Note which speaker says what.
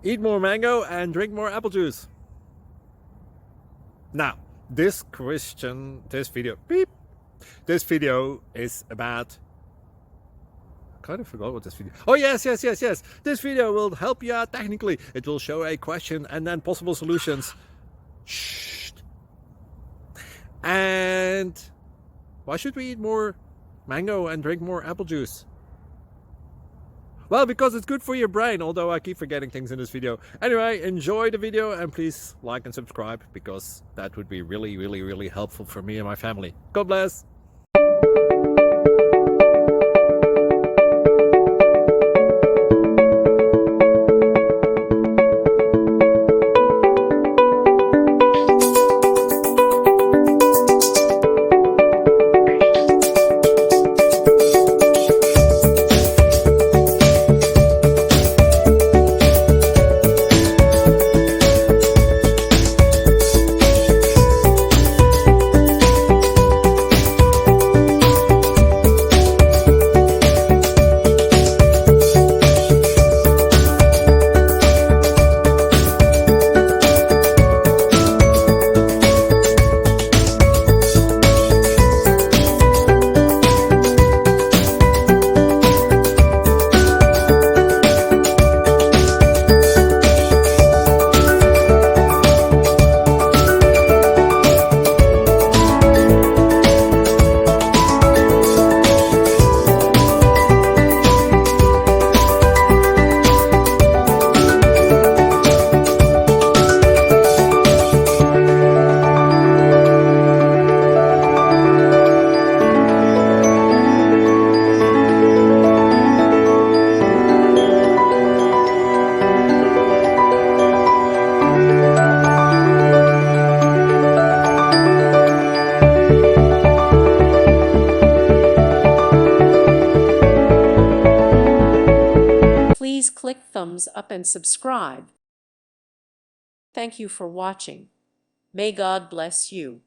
Speaker 1: Eat more mango and drink more apple juice. Now, this video is about, I kind of forgot what this video. Oh yes. This video will help you out technically. It will show a question and then possible solutions. Shh. And why should we eat more mango and drink more apple juice? Well, because it's good for your brain, although I keep forgetting things in this video. Anyway, enjoy the video and please like and subscribe, because that would be really helpful for me and my family. God bless!
Speaker 2: Please click thumbs up and subscribe. Thank you for watching. May God bless you.